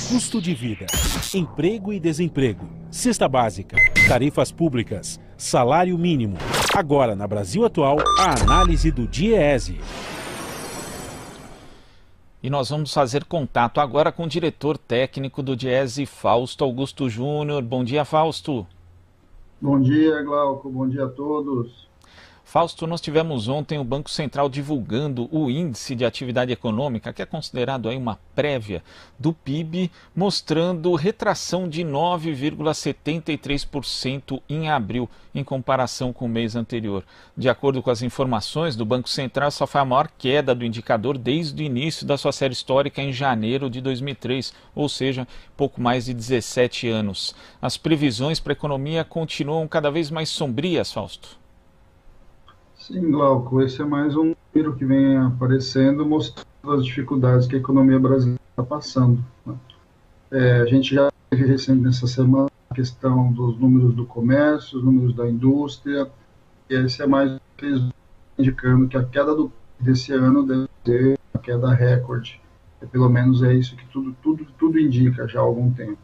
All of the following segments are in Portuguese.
Custo de vida, emprego e desemprego, cesta básica, tarifas públicas, salário mínimo. Agora, na Brasil Atual, a análise do DIEESE. E nós vamos fazer contato agora com o diretor técnico do DIEESE, Fausto Augusto Júnior. Bom dia, Fausto. Bom dia, Glauco. Bom dia a todos. Fausto, nós tivemos ontem o Banco Central divulgando o Índice de Atividade Econômica, que é considerado aí uma prévia do PIB, mostrando retração de 9,73% em abril, em comparação com o mês anterior. De acordo com as informações do Banco Central, essa foi a maior queda do indicador desde o início da sua série histórica em janeiro de 2003, ou seja, pouco mais de 17 anos. As previsões para a economia continuam cada vez mais sombrias, Fausto. Sim, Glauco, esse é mais um número que vem aparecendo, mostrando as dificuldades que a economia brasileira está passando, né? A gente já teve recente nessa semana a questão dos números do comércio, os números da indústria, e esse é mais um indicando que a queda desse ano deve ser uma queda recorde. Pelo menos é isso que tudo indica já há algum tempo.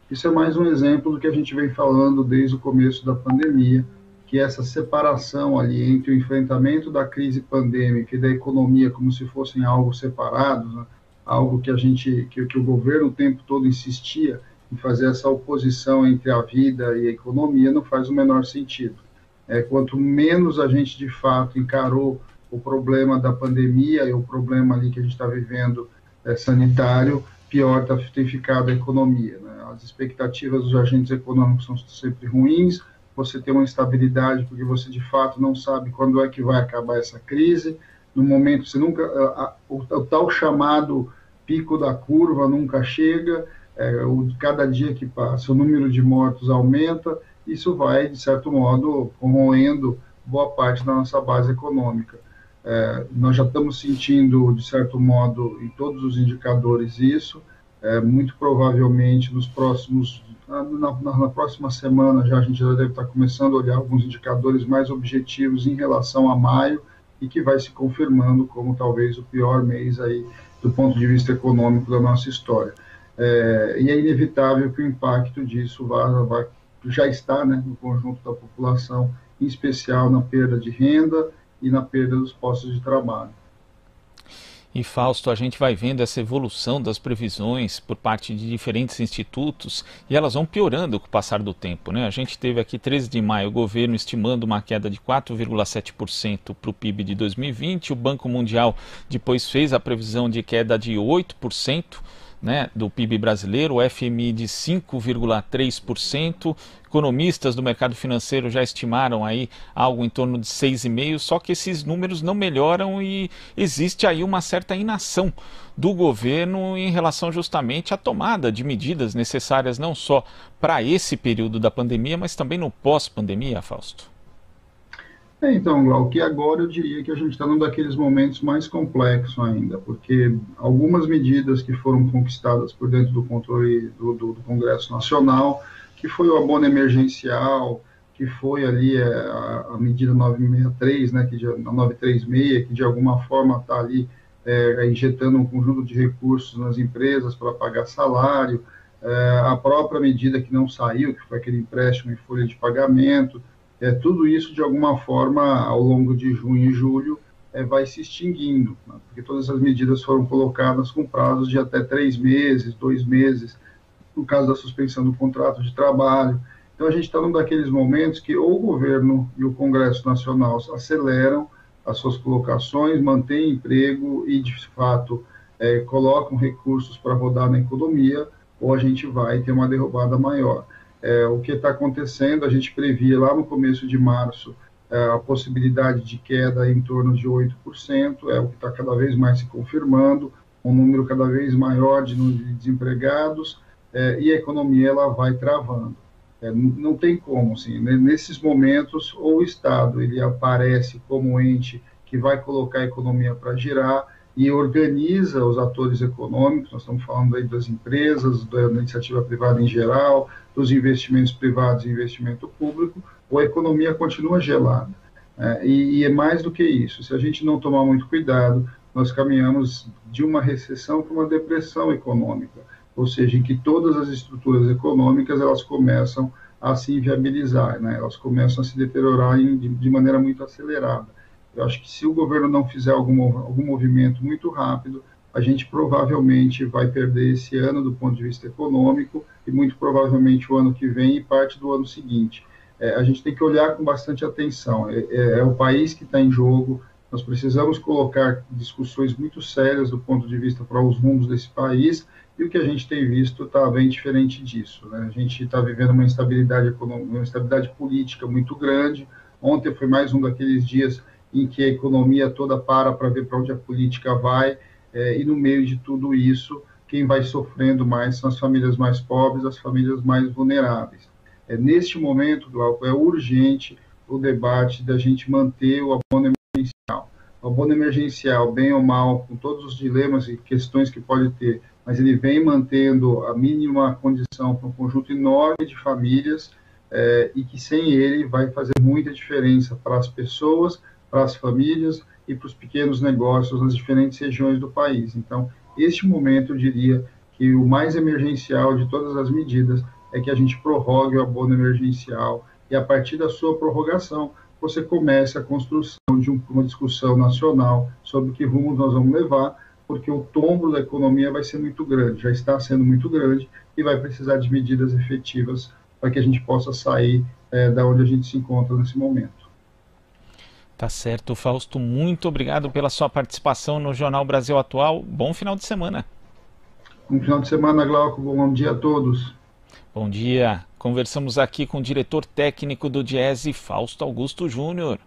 Isso é mais um exemplo do que a gente vem falando desde o começo da pandemia, que essa separação ali entre o enfrentamento da crise pandêmica e da economia como se fossem algo separados, né? Algo que o governo o tempo todo insistia em fazer essa oposição entre a vida e a economia, não faz o menor sentido. Quanto menos a gente de fato encarou o problema da pandemia e o problema ali que a gente está vivendo sanitário, pior tem ficado a economia, né? As expectativas dos agentes econômicos são sempre ruins. Você tem uma instabilidade porque você de fato não sabe quando é que vai acabar essa crise. No momento, você nunca, o tal chamado pico da curva nunca chega. Cada dia que passa, o número de mortos aumenta. Isso vai, de certo modo, corroendo boa parte da nossa base econômica. Nós já estamos sentindo, de certo modo, em todos os indicadores isso. Muito provavelmente na próxima semana a gente já deve estar começando a olhar alguns indicadores mais objetivos em relação a maio e que vai se confirmando como talvez o pior mês aí do ponto de vista econômico da nossa história. E é inevitável que o impacto disso já está, né, no conjunto da população, em especial na perda de renda e na perda dos postos de trabalho. E, Fausto, a gente vai vendo essa evolução das previsões por parte de diferentes institutos e elas vão piorando com o passar do tempo, né? A gente teve aqui 13 de maio o governo estimando uma queda de 4,7% para o PIB de 2020, o Banco Mundial depois fez a previsão de queda de 8%, né, do PIB brasileiro, o FMI de 5,3%, economistas do mercado financeiro já estimaram aí algo em torno de 6,5%, só que esses números não melhoram e existe aí uma certa inação do governo em relação justamente à tomada de medidas necessárias não só para esse período da pandemia, mas também no pós-pandemia, Fausto. Então, Glauco, que agora eu diria que a gente está num daqueles momentos mais complexos ainda, porque algumas medidas que foram conquistadas por dentro do controle do Congresso Nacional, que foi o abono emergencial, que foi ali a medida 963, né, a 936, que de alguma forma está ali injetando um conjunto de recursos nas empresas para pagar salário, a própria medida que não saiu, que foi aquele empréstimo em folha de pagamento. Tudo isso, de alguma forma, ao longo de junho e julho, vai se extinguindo, né? Porque todas as medidas foram colocadas com prazos de até 3 meses, 2 meses, no caso da suspensão do contrato de trabalho. Então, a gente está num daqueles momentos que ou o governo e o Congresso Nacional aceleram as suas colocações, mantêm emprego e, de fato, colocam recursos para rodar na economia, ou a gente vai ter uma derrubada maior. O que está acontecendo, a gente previa lá no começo de março a possibilidade de queda em torno de 8%, é o que está cada vez mais se confirmando, um número cada vez maior de desempregados, e a economia ela vai travando. Não tem como, assim, nesses momentos, ou o Estado ele aparece como ente que vai colocar a economia para girar, e organiza os atores econômicos, nós estamos falando aí das empresas, da iniciativa privada em geral, dos investimentos privados e investimento público, ou a economia continua gelada. E é mais do que isso, se a gente não tomar muito cuidado, nós caminhamos de uma recessão para uma depressão econômica, ou seja, em que todas as estruturas econômicas elas começam a se inviabilizar, né? Elas começam a se deteriorar de maneira muito acelerada. Eu acho que se o governo não fizer algum movimento muito rápido, a gente provavelmente vai perder esse ano do ponto de vista econômico e muito provavelmente o ano que vem e parte do ano seguinte. A gente tem que olhar com bastante atenção. É o país que está em jogo. Nós precisamos colocar discussões muito sérias do ponto de vista para os rumos desse país, e o que a gente tem visto está bem diferente disso, né? A gente está vivendo uma instabilidade econômica, uma instabilidade política muito grande. Ontem foi mais um daqueles dias em que a economia toda para ver para onde a política vai, e no meio de tudo isso, quem vai sofrendo mais são as famílias mais pobres, as famílias mais vulneráveis. Neste momento, Glauco, é urgente o debate da gente manter o abono emergencial. O abono emergencial, bem ou mal, com todos os dilemas e questões que pode ter, mas ele vem mantendo a mínima condição para um conjunto enorme de famílias, e que sem ele vai fazer muita diferença para as pessoas, para as famílias e para os pequenos negócios nas diferentes regiões do país. Então, este momento, eu diria que o mais emergencial de todas as medidas é que a gente prorrogue o abono emergencial e, a partir da sua prorrogação, você comece a construção de uma discussão nacional sobre que rumos nós vamos levar, porque o tombo da economia vai ser muito grande, já está sendo muito grande, e vai precisar de medidas efetivas para que a gente possa sair da onde a gente se encontra nesse momento. Tá certo, Fausto, muito obrigado pela sua participação no Jornal Brasil Atual. Bom final de semana. Bom final de semana, Glauco. Bom dia a todos. Bom dia. Conversamos aqui com o diretor técnico do Diese, Fausto Augusto Júnior.